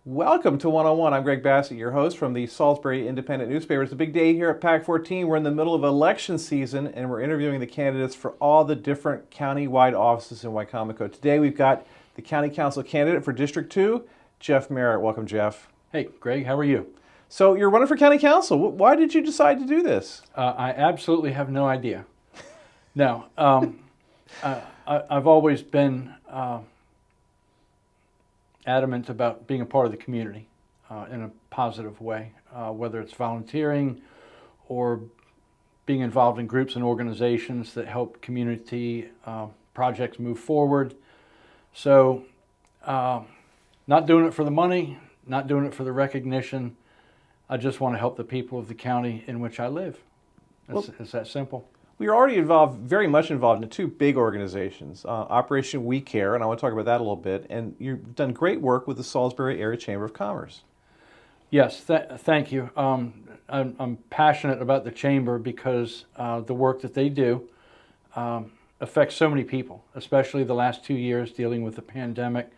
Welcome to One-on-One. I'm Greg Bassett, your host from the Salisbury Independent newspaper. It's a big day here at PAC 14. We're in the middle of election season, and we're interviewing the candidates for all the different county-wide offices in Wicomico. Today we've got the County Council candidate for District 2, Jeff Merritt. Welcome, Jeff. Hey, Greg, how are you? So you're running for County Council. Why did you decide to do this? I absolutely have no idea. No, I've always been adamant about being a part of the community in a positive way, whether it's volunteering or being involved in groups and organizations that help community projects move forward. So not doing it for the money, not doing it for the recognition. I just want to help the people of the county in which I live. It's that simple. We are already very much involved in two big organizations, Operation We Care, and I want to talk about that a little bit, and you've done great work with the Salisbury Area Chamber of Commerce. Yes, thank you. I'm passionate about the Chamber because the work that they do affects so many people, especially the last 2 years dealing with the pandemic.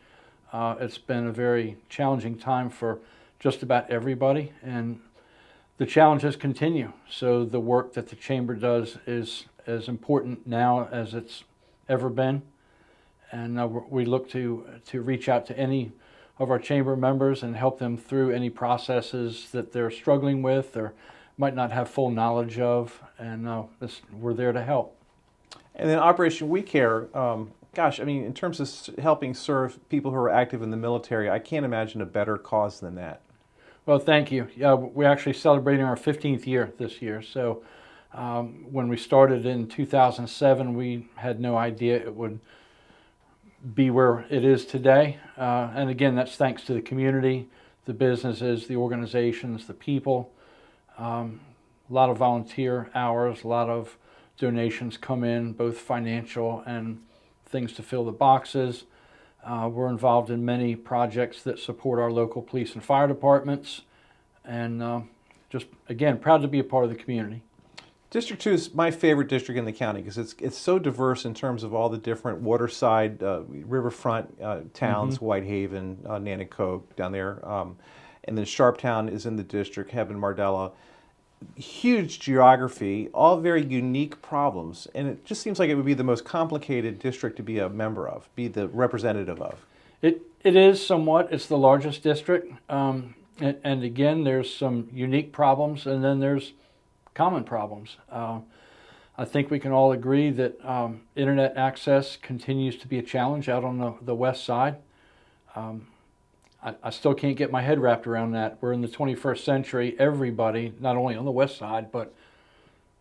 It's been a very challenging time for just about everybody, and the challenges continue. So the work that the Chamber does is as important now as it's ever been. And we look to reach out to any of our Chamber members and help them through any processes that they're struggling with or might not have full knowledge of. And we're there to help. And then Operation We Care, in terms of helping serve people who are active in the military, I can't imagine a better cause than that. Well, thank you. Yeah, we're actually celebrating our 15th year this year. So when we started in 2007, we had no idea it would be where it is today. And again, that's thanks to the community, the businesses, the organizations, the people. A lot of volunteer hours, a lot of donations come in, both financial and things to fill the boxes. We're involved in many projects that support our local police and fire departments, and just, again, proud to be a part of the community. District 2 is my favorite district in the county because it's so diverse in terms of all the different waterside, riverfront towns, Whitehaven, Nanticoke down there, and then Sharptown is in the district, Hebden, Mardella. Huge geography, all very unique problems, and it just seems like it would be the most complicated district to be a member of, be the representative of. It is somewhat. It's the largest district, and again, there's some unique problems, and then there's common problems. I think we can all agree that internet access continues to be a challenge out on the west side. I still can't get my head wrapped around that. We're in the 21st century. Everybody, not only on the west side, but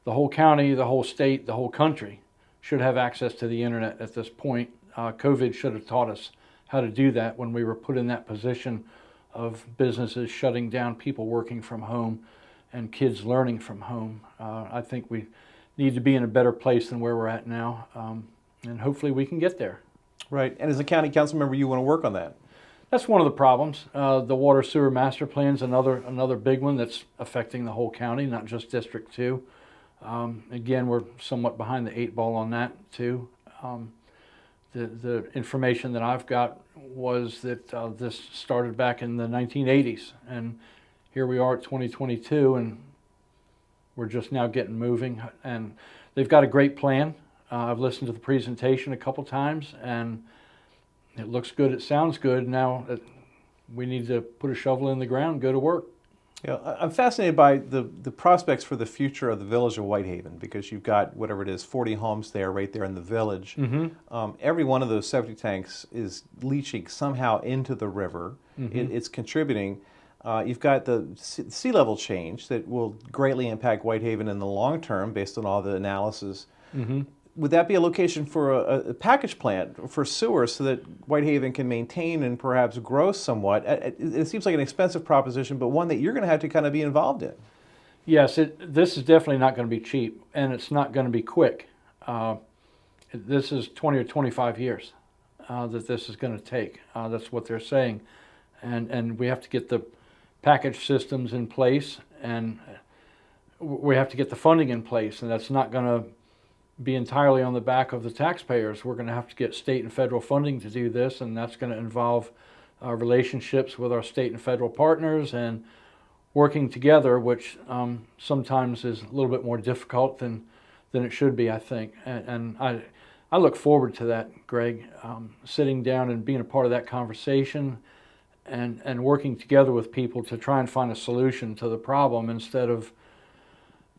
the whole county, the whole state, the whole country should have access to the internet at this point. COVID should have taught us how to do that when we were put in that position of businesses shutting down, people working from home, and kids learning from home. I think we need to be in a better place than where we're at now, and hopefully we can get there. Right, and as a county council member, you want to work on that. That's one of the problems. The water sewer master plan is another big one that's affecting the whole county, not just District 2. Again, we're somewhat behind the 8 ball on that too. The information that I've got was that this started back in the 1980s, and here we are at 2022, and we're just now getting moving. And they've got a great plan. I've listened to the presentation a couple times, and it looks good, it sounds good. Now we need to put a shovel in the ground and go to work. Yeah, I'm fascinated by the prospects for the future of the village of Whitehaven, because you've got, whatever it is, 40 homes there, right there in the village. Every one of those septic tanks is leaching somehow into the river. It's contributing. You've got the sea level change that will greatly impact Whitehaven in the long term based on all the analysis. Would that be a location for a package plant for sewers so that Whitehaven can maintain and perhaps grow somewhat? It seems like an expensive proposition, but one that you're going to have to kind of be involved in. Yes, this is definitely not going to be cheap, and it's not going to be quick. This is 20 or 25 years that this is going to take. That's what they're saying. And we have to get the package systems in place, and we have to get the funding in place, and that's not going to be entirely on the back of the taxpayers. We're going to have to get state and federal funding to do this, and that's going to involve relationships with our state and federal partners, and working together, which sometimes is a little bit more difficult than it should be, I think. And I look forward to that, Greg, sitting down and being a part of that conversation and working together with people to try and find a solution to the problem instead of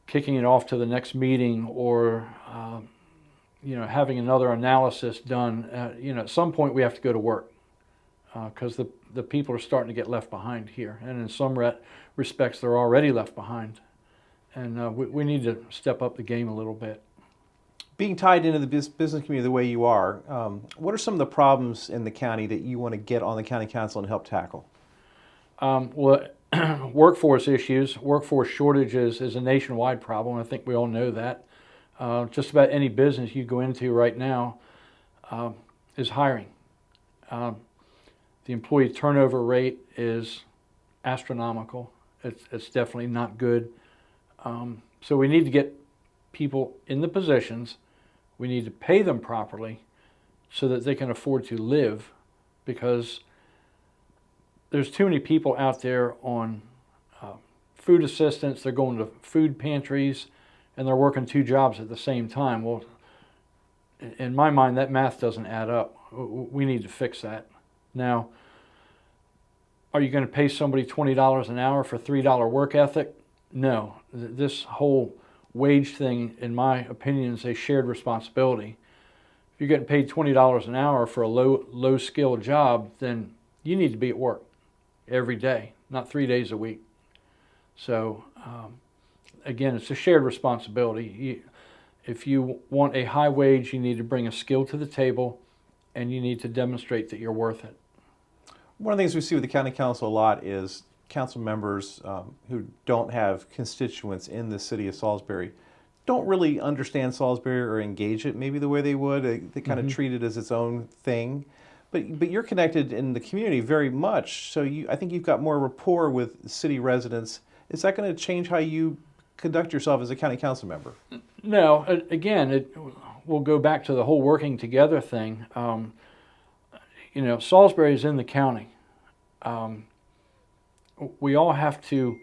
kicking it off to the next meeting or having another analysis done. At some point we have to go to work because the people are starting to get left behind here, and in some respects they're already left behind, and we need to step up the game a little bit. Being tied into the business community the way you are, what are some of the problems in the county that you want to get on the county council and help tackle? Workforce issues, workforce shortages is a nationwide problem. I think we all know that. Just about any business you go into right now is hiring. The employee turnover rate is astronomical. It's definitely not good. So we need to get people in the positions. We need to pay them properly so that they can afford to live, because there's too many people out there on food assistance. They're going to food pantries and they're working 2 jobs at the same time. Well, in my mind, that math doesn't add up. We need to fix that. Now, are you going to pay somebody $20 an hour for $3 work ethic? No. This whole wage thing, in my opinion, is a shared responsibility. If you're getting paid $20 an hour for a low skill job, then you need to be at work every day, not 3 days a week. So again, it's a shared responsibility. If you want a high wage, you need to bring a skill to the table, and you need to demonstrate that you're worth it. One of the things we see with the county council a lot is council members who don't have constituents in the city of Salisbury don't really understand Salisbury or engage it maybe the way they would. They kind of treat it as its own thing. But you're connected in the community very much, so I think you've got more rapport with city residents. Is that going to change how you conduct yourself as a county council member? No. Again, we'll go back to the whole working together thing. Salisbury is in the county. We all have to,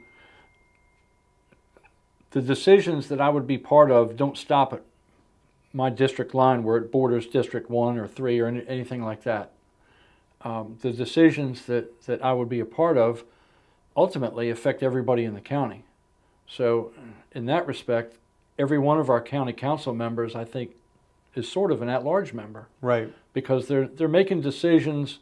the decisions that I would be part of don't stop at my district line where it borders District 1 or 3 or anything like that. The decisions that I would be a part of ultimately affect everybody in the county. So in that respect, every one of our county council members, I think, is sort of an at-large member. Right. Because they're making decisions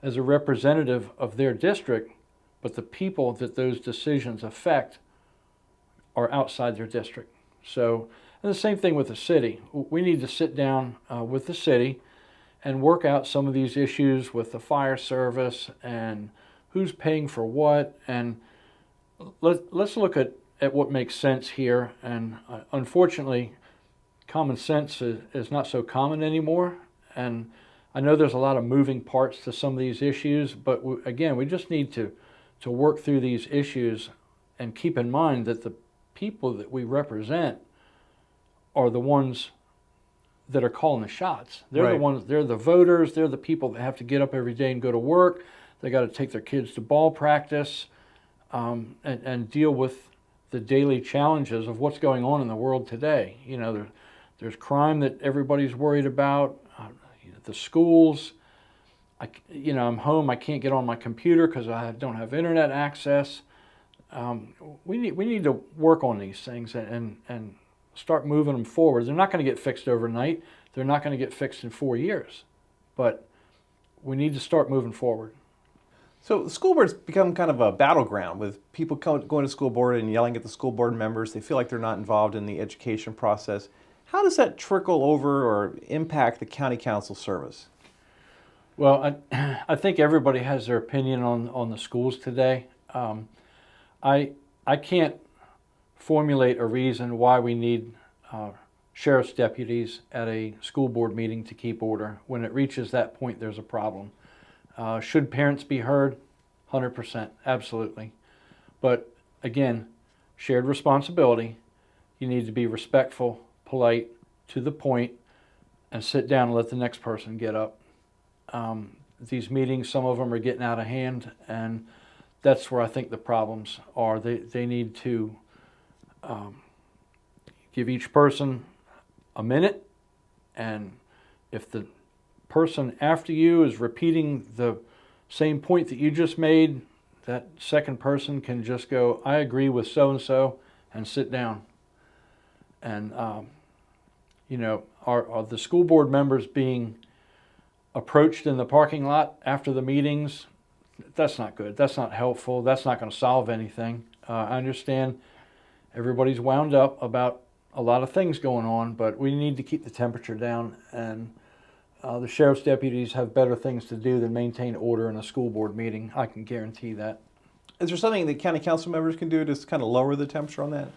as a representative of their district, but the people that those decisions affect are outside their district. So, and the same thing with the city. We need to sit down with the city and work out some of these issues with the fire service and who's paying for what. And let's look at what makes sense here. And unfortunately, common sense is not so common anymore. And I know there's a lot of moving parts to some of these issues, but again, we just need to work through these issues and keep in mind that the people that we represent are the ones that are calling the shots. They're Right. the ones, they're the voters, they're the people that have to get up every day and go to work. They got to take their kids to ball practice and deal with the daily challenges of what's going on in the world today. There's crime that everybody's worried about, the schools. I'm home, I can't get on my computer because I don't have internet access. We need to work on these things and start moving them forward. They're not going to get fixed overnight. They're not going to get fixed in 4 years. But we need to start moving forward. So the school board's become kind of a battleground with people going to school board and yelling at the school board members. They feel like they're not involved in the education process. How does that trickle over or impact the county council service? Well, I think everybody has their opinion on the schools today. I can't formulate a reason why we need sheriff's deputies at a school board meeting to keep order. When it reaches that point, there's a problem. Should parents be heard? 100%, absolutely. But again, shared responsibility. You need to be respectful, polite, to the point, and sit down and let the next person get up. these meetings, some of them are getting out of hand, and that's where I think the problems are. They need to give each person a minute, and if the person after you is repeating the same point that you just made, that second person can just go, I agree with so-and-so, and sit down. And, are the school board members being approached in the parking lot after the meetings? That's not good. That's not helpful. That's not going to solve anything. I understand everybody's wound up about a lot of things going on, but we need to keep the temperature down, and the sheriff's deputies have better things to do than maintain order in a school board meeting. I can guarantee that. Is there something that county council members can do to kind of lower the temperature on that?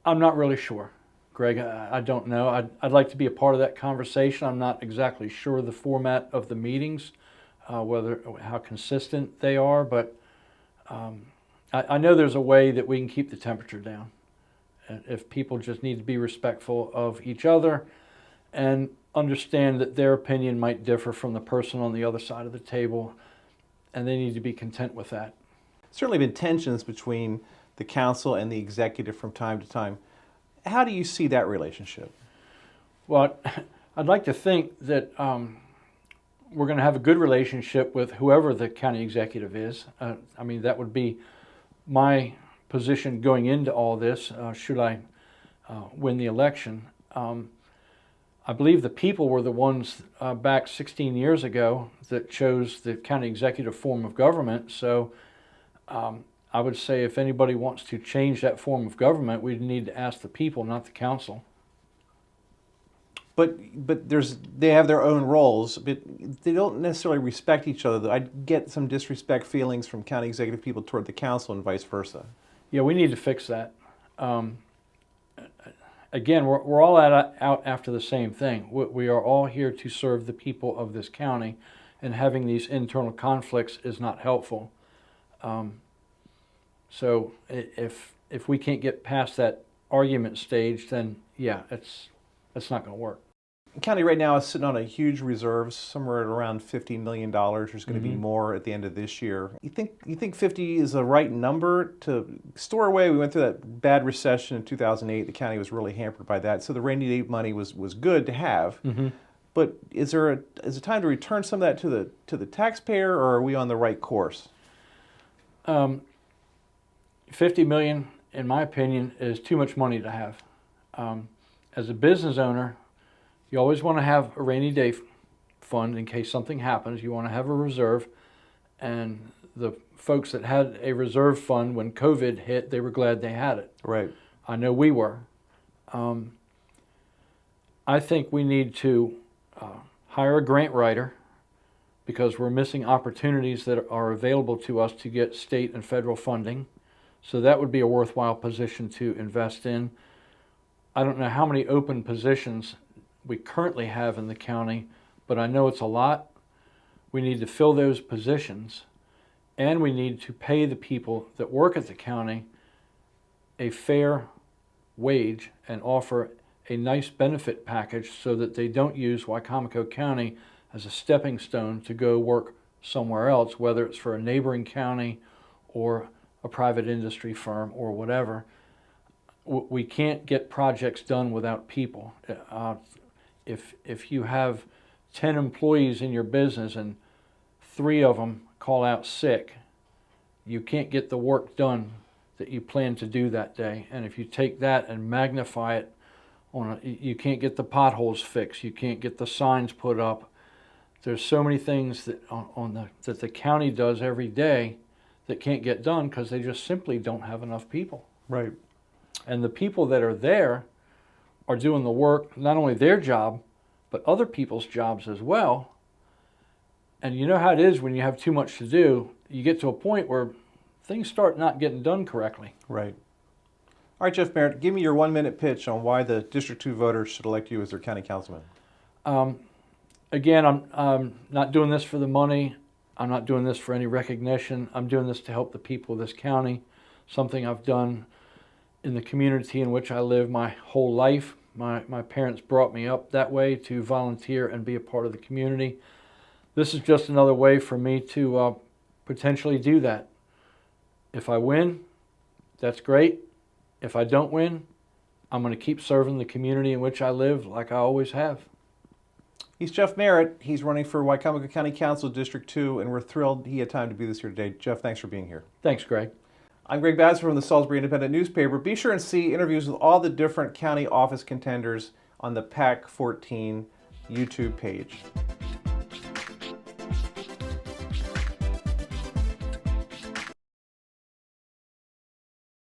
I'm not really sure, Greg. I don't know. I'd like to be a part of that conversation. I'm not exactly sure the format of the meetings, how consistent they are, but I know there's a way that we can keep the temperature down. If people just need to be respectful of each other and understand that their opinion might differ from the person on the other side of the table, and they need to be content with that. Certainly been tensions between the council and the executive from time to time. How do you see that relationship? Well, I'd like to think that we're going to have a good relationship with whoever the county executive is. That would be my position going into all this, should I win the election. I believe the people were the ones back 16 years ago that chose the county executive form of government. So I would say if anybody wants to change that form of government, we need to ask the people, not the council. But they have their own roles, but they don't necessarily respect each other. I get some disrespect feelings from county executive people toward the council and vice versa. Yeah, we need to fix that. Again, we're all out after the same thing. We are all here to serve the people of this county, and having these internal conflicts is not helpful. So if we can't get past that argument stage, then yeah, it's not going to work. The county right now is sitting on a huge reserve, somewhere at around $50 million. There's going to be more at the end of this year. You think 50 is the right number to store away? We went through that bad recession in 2008. The county was really hampered by that. So the rainy day money was good to have. But is it time to return some of that to the taxpayer, or are we on the right course? 50 million, in my opinion, is too much money to have. As a business owner, you always want to have a rainy day fund in case something happens. You want to have a reserve. And the folks that had a reserve fund when COVID hit, they were glad they had it. Right. I know we were. I think we need to hire a grant writer, because we're missing opportunities that are available to us to get state and federal funding. So that would be a worthwhile position to invest in. I don't know how many open positions we currently have in the county, but I know it's a lot. We need to fill those positions, and we need to pay the people that work at the county a fair wage and offer a nice benefit package so that they don't use Wicomico County as a stepping stone to go work somewhere else, whether it's for a neighboring county or a private industry firm or whatever. We can't get projects done without people. If you have 10 employees in your business and 3 of them call out sick, you can't get the work done that you plan to do that day. And if you take that and magnify it, you can't get the potholes fixed, you can't get the signs put up. There's so many things that that the county does every day that can't get done because they just simply don't have enough people. Right. And the people that are there are doing the work, not only their job, but other people's jobs as well. And you know how it is when you have too much to do, you get to a point where things start not getting done correctly. Right. All right, Jeff Merritt, give me your 1-minute pitch on why the District 2 voters should elect you as their county councilman. Again, I'm not doing this for the money. I'm not doing this for any recognition. I'm doing this to help the people of this county, something I've done in the community in which I live my whole life. My parents brought me up that way to volunteer and be a part of the community. This is just another way for me to potentially do that. If I win, that's great. If I don't win, I'm going to keep serving the community in which I live like I always have. He's Jeff Merritt. He's running for Wicomico County Council District 2, and we're thrilled he had time to be with us here today. Jeff, thanks for being here. Thanks, Greg. I'm Greg Badsford from the Salisbury Independent newspaper. Be sure and see interviews with all the different county office contenders on the PAC 14 YouTube page.